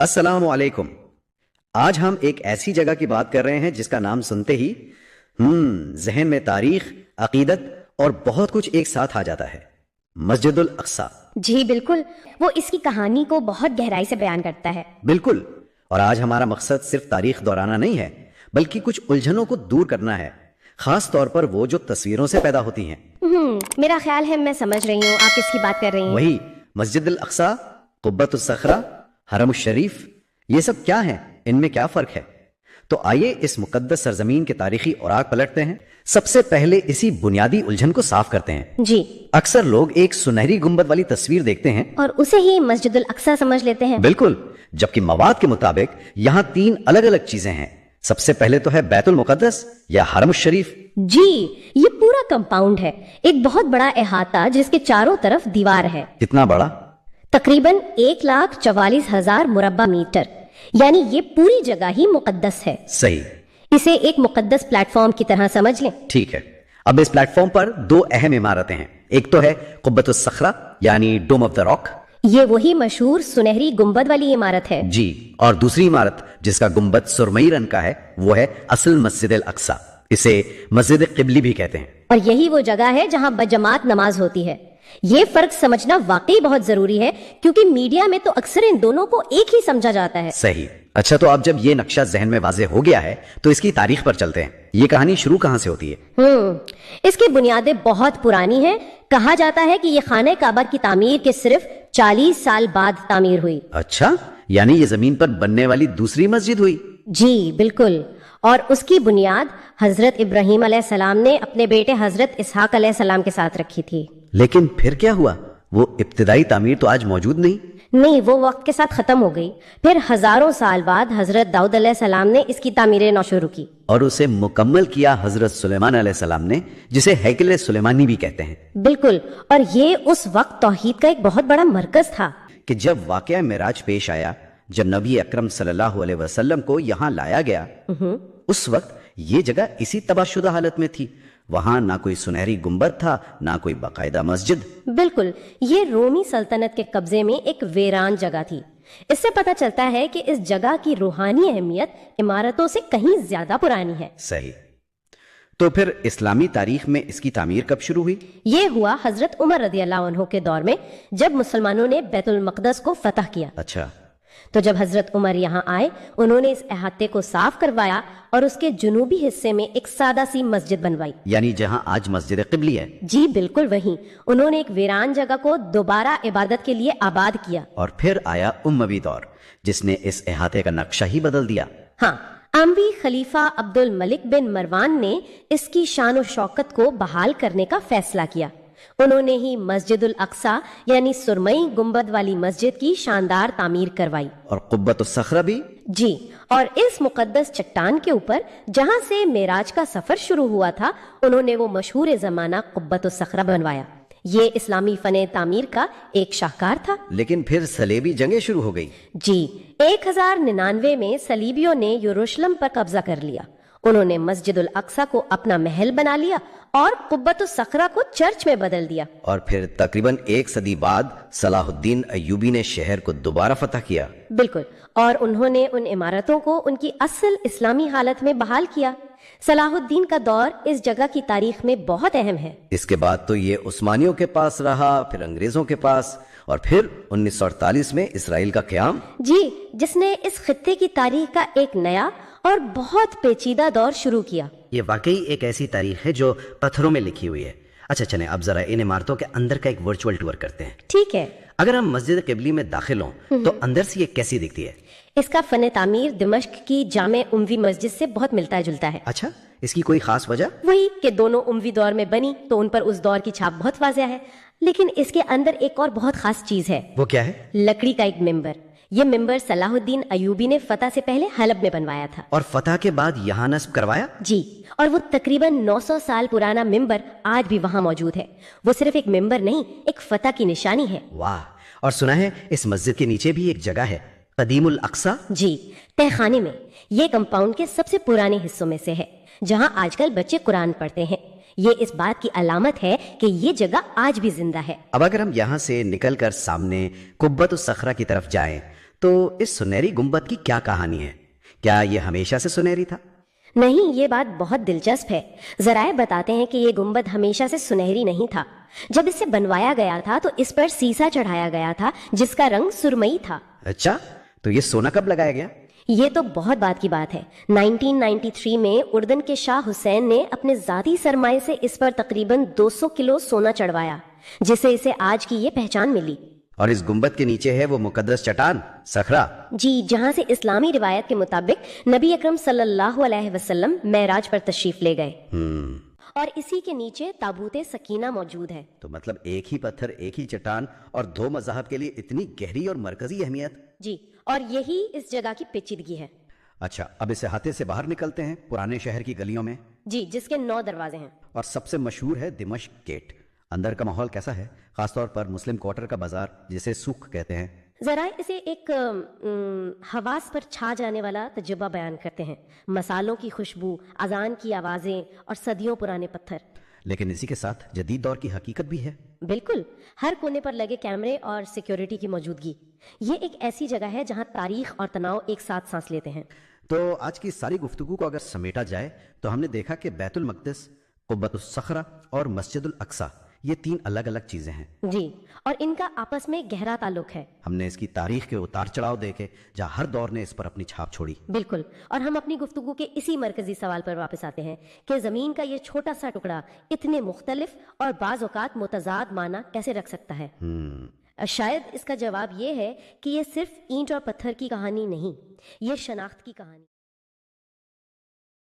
السلام علیکم۔ آج ہم ایک ایسی جگہ کی بات کر رہے ہیں جس کا نام سنتے ہی ذہن میں تاریخ، عقیدت اور بہت کچھ ایک ساتھ آ جاتا ہے، مسجد الاقصی۔ جی بالکل، وہ اس کی کہانی کو بہت گہرائی سے بیان کرتا ہے۔ بالکل، اور آج ہمارا مقصد صرف تاریخ دہرانا نہیں ہے بلکہ کچھ الجھنوں کو دور کرنا ہے، خاص طور پر وہ جو تصویروں سے پیدا ہوتی ہیں۔ میرا خیال ہے میں سمجھ رہی ہوں آپ کس کی بات کر رہی ہیں۔ وہی مسجد الاقصی، قبۃ الصخرہ، حرم الشریف، یہ سب کیا ہیں؟ ان میں کیا فرق ہے؟ تو آئیے اس مقدس سرزمین کے تاریخی اوراق پلٹتے ہیں۔ سب سے پہلے اسی بنیادی الجھن کو صاف کرتے ہیں۔ جی، اکثر لوگ ایک سنہری گنبد والی تصویر دیکھتے ہیں اور اسے ہی مسجد الاقصی سمجھ لیتے ہیں۔ بالکل، جبکہ مواد کے مطابق یہاں 3 الگ الگ چیزیں ہیں۔ سب سے پہلے تو ہے بیت المقدس یا حرم الشریف۔ جی، یہ پورا کمپاؤنڈ ہے، ایک بہت بڑا احاطہ جس کے چاروں طرف دیوار ہے۔ کتنا بڑا؟ تقریباً 1,44,000 مربع میٹر، یعنی یہ پوری جگہ ہی مقدس ہے۔ صحیح، اسے ایک مقدس پلیٹ فارم کی طرح سمجھ لیں۔ ٹھیک ہے۔ اب اس پلیٹ فارم پر 2 اہم عمارتیں ہیں۔ ایک تو ہے قبۃ الصخرہ یعنی ڈوم آف دا راک، یہ وہی مشہور سنہری گنبد والی عمارت ہے۔ جی، اور دوسری عمارت جس کا گنبد سرمئی رنگ کا ہے وہ ہے اصل مسجد الاقصی، اسے مسجد قبلی بھی کہتے ہیں۔ اور یہی وہ جگہ ہے جہاں بجماعت نماز ہوتی ہے۔ یہ فرق سمجھنا واقعی بہت ضروری ہے کیونکہ میڈیا میں تو اکثر ان دونوں کو ایک ہی سمجھا جاتا ہے۔ صحیح۔ اچھا، تو اب جب یہ نقشہ ذہن میں واضح ہو گیا ہے تو اس کی تاریخ پر چلتے ہیں۔ یہ کہانی شروع کہاں سے ہوتی ہے؟ اس کی بنیادیں بہت پرانی ہیں۔ کہا جاتا ہے کہ یہ خانہ کعبہ کی تعمیر کے صرف 40 سال بعد تعمیر ہوئی۔ اچھا، یعنی یہ زمین پر بننے والی دوسری مسجد ہوئی؟ جی بالکل، اور اس کی بنیاد حضرت ابراہیم علیہ السلام نے اپنے بیٹے حضرت اسحاق علیہ السلام کے ساتھ رکھی تھی۔ لیکن پھر کیا ہوا؟ وہ ابتدائی تعمیر تو آج موجود نہیں، وہ وقت کے ساتھ ختم ہو گئی۔ پھر ہزاروں سال بعد حضرت داؤد علیہ السلام نے اس کی تعمیر نو شروع کی، اور اسے مکمل کیا حضرت سلیمان علیہ السلام نے، جسے ہیکل سلیمانی بھی کہتے ہیں۔ بالکل، اور یہ اس وقت توحید کا ایک بہت بڑا مرکز تھا کہ جب واقعہ معراج پیش آیا، جب نبی اکرم صلی اللہ علیہ وسلم کو یہاں لایا گیا، اس وقت یہ جگہ اسی تباہ شدہ حالت میں تھی۔ وہاں نہ کوئی سنہری گنبد تھا، نہ کوئی باقاعدہ مسجد۔ بالکل، یہ رومی سلطنت کے قبضے میں ایک ویران جگہ تھی۔ اس سے پتہ چلتا ہے کہ اس جگہ کی روحانی اہمیت عمارتوں سے کہیں زیادہ پرانی ہے۔ صحیح۔ تو پھر اسلامی تاریخ میں اس کی تعمیر کب شروع ہوئی؟ یہ ہوا حضرت عمر رضی اللہ عنہ کے دور میں، جب مسلمانوں نے بیت المقدس کو فتح کیا۔ اچھا، تو جب حضرت عمر یہاں آئے، انہوں نے اس احاطے کو صاف کروایا اور اس کے جنوبی حصے میں ایک سادہ سی مسجد بنوائی، یعنی جہاں آج مسجد قبلی ہے۔ جی بالکل وہیں۔ انہوں نے ایک ویران جگہ کو دوبارہ عبادت کے لیے آباد کیا۔ اور پھر آیا اموی دور، جس نے اس احاطے کا نقشہ ہی بدل دیا۔ ہاں، اموی خلیفہ عبد الملک بن مروان نے اس کی شان و شوکت کو بحال کرنے کا فیصلہ کیا۔ انہوں نے ہی مسجد الاقصی یعنی سرمئی گنبد والی مسجد کی شاندار تعمیر کروائی۔ اور قبۃ الصخرہ بھی؟ جی، اور اس مقدس چٹان کے اوپر جہاں سے معراج کا سفر شروع ہوا تھا، انہوں نے وہ مشہور زمانہ قبۃ الصخرہ بنوایا۔ یہ اسلامی فن تعمیر کا ایک شاہکار تھا۔ لیکن پھر صلیبی جنگیں شروع ہو گئی۔ جی، 1099 میں صلیبیوں نے یروشلم پر قبضہ کر لیا۔ انہوں نے مسجد الاقصی کو اپنا محل بنا لیا اور قبۃ الصخرہ کو چرچ میں بدل دیا۔ اور پھر تقریباً 1 صدی بعد صلاح الدین ایوبی نے شہر کو دوبارہ فتح کیا۔ بالکل، اور انہوں نے ان عمارتوں کو ان کی اصل اسلامی حالت میں بحال کیا۔ صلاح الدین کا دور اس جگہ کی تاریخ میں بہت اہم ہے۔ اس کے بعد تو یہ عثمانیوں کے پاس رہا، پھر انگریزوں کے پاس، اور پھر 1948 میں اسرائیل کا قیام۔ جی، جس نے اس خطے کی تاریخ کا ایک نیا اور بہت پیچیدہ دور شروع کیا۔ یہ واقعی ایک ایسی تاریخ ہے جو پتھروں میں لکھی ہوئی ہے۔ اچھا چلیں، اب ذرا ان عمارتوں کے اندر کا ایک ورچوئل ٹور کرتے ہیں۔ ٹھیک ہے۔ اگر ہم مسجد قبلی میں داخل ہوں تو اندر سے یہ کیسی دکھتی ہے؟ اس کا فن تعمیر دمشق کی جامع اموی مسجد سے بہت ملتا جلتا ہے۔ اچھا، اس کی کوئی خاص وجہ؟ وہی کہ دونوں اموی دور میں بنی تو ان پر اس دور کی چھاپ بہت واضح ہے، لیکن اس کے اندر ایک اور بہت خاص چیز ہے۔ وہ کیا ہے؟ لکڑی کا ایک ممبر۔ یہ ممبر صلاح الدین ایوبی نے فتح سے پہلے حلب میں بنوایا تھا، اور فتح کے بعد یہاں نصب کروایا؟ جی، اور وہ تقریباً 900 سال پرانا ممبر آج بھی وہاں موجود ہے۔ وہ صرف ایک ممبر نہیں، ایک فتح کی نشانی ہے۔ واہ! اور سنا ہے اس مسجد کے نیچے بھی ایک جگہ ہے، قدیم الاقصی؟ جی، تہ خانے میں۔ یہ کمپاؤنڈ کے سب سے پرانے حصوں میں سے ہے، جہاں آج کل بچے قرآن پڑھتے ہیں۔ یہ اس بات کی علامت ہے کہ یہ جگہ آج بھی زندہ ہے۔ اب اگر ہم یہاں سے نکل کر سامنے قبۃ الصخرہ کی طرف جائیں تو اس سنہری گنبد کی کیا کہانی ہے؟ کیا یہ ہمیشہ سے سنہری تھا؟ نہیں، یہ بات بہت دلچسپ ہے۔ ذرائع بتاتے ہیں کہ یہ گنبد ہمیشہ سے سنہری نہیں تھا۔ جب اسے بنوایا گیا تھا تو اس پر سیسا چڑھایا گیا تھا جس کا رنگ سرمئی تھا۔ اچھا، تو یہ سونا کب لگایا گیا؟ یہ تو بہت بات کی بات ہے۔ 1993 میں اردن کے شاہ حسین نے اپنے ذاتی سرمائے سے اس پر تقریباً 200 کلو سونا چڑھوایا، جس سے اسے آج کی یہ پہچان ملی۔ اور اس گنبد کے نیچے ہے وہ مقدس چٹان صخرہ؟ جی، جہاں سے اسلامی روایت کے مطابق نبی اکرم صلی اللہ علیہ وسلم معراج پر تشریف لے گئے، اور اسی کے نیچے تابوت سکینہ موجود ہے۔ تو مطلب ایک ہی پتھر، ایک ہی چٹان اور دو مذاہب کے لیے اتنی گہری اور مرکزی اہمیت۔ جی، اور یہی اس جگہ کی پیچیدگی ہے۔ اچھا، اب اس احاطے سے باہر نکلتے ہیں پرانے شہر کی گلیوں میں۔ جی، جس کے 9 دروازے ہیں۔ اور سب سے مشہور ہے دمشق گیٹ۔ اندر کا ماحول کیسا ہے، خاص طور پر مسلم کوارٹر کا بازار جسے سوق کہتے ہیں؟ ذرا اسے ایک حواس پر چھا جانے والا تجربہ بیان کرتے ہیں۔ مسالوں کی خوشبو، اذان کی آوازیں اور صدیوں پرانے پتھر۔ لیکن اسی کے ساتھ جدید دور کی حقیقت بھی ہے۔ بالکل، ہر کونے پر لگے کیمرے اور سیکیورٹی کی موجودگی۔ یہ ایک ایسی جگہ ہے جہاں تاریخ اور تناؤ ایک ساتھ سانس لیتے ہیں۔ تو آج کی ساری گفتگو کو اگر سمیٹا جائے تو ہم نے دیکھا کہ بیت المقدس، قبۃ الصخرہ اور مسجد الاقصی یہ 3 الگ الگ چیزیں ہیں۔ جی، اور ان کا آپس میں گہرا تعلق ہے۔ ہم نے اس کی تاریخ کے اتار چڑھاؤ دیکھے جہاں ہر دور نے اس پر اپنی چھاپ چھوڑی۔ بالکل، اور ہم اپنی گفتگو کے اسی مرکزی سوال پر واپس آتے ہیں کہ زمین کا یہ چھوٹا سا ٹکڑا اتنے مختلف اور بعض اوقات متضاد معنی کیسے رکھ سکتا ہے؟ شاید اس کا جواب یہ ہے کہ یہ صرف اینٹ اور پتھر کی کہانی نہیں، یہ شناخت کی کہانی۔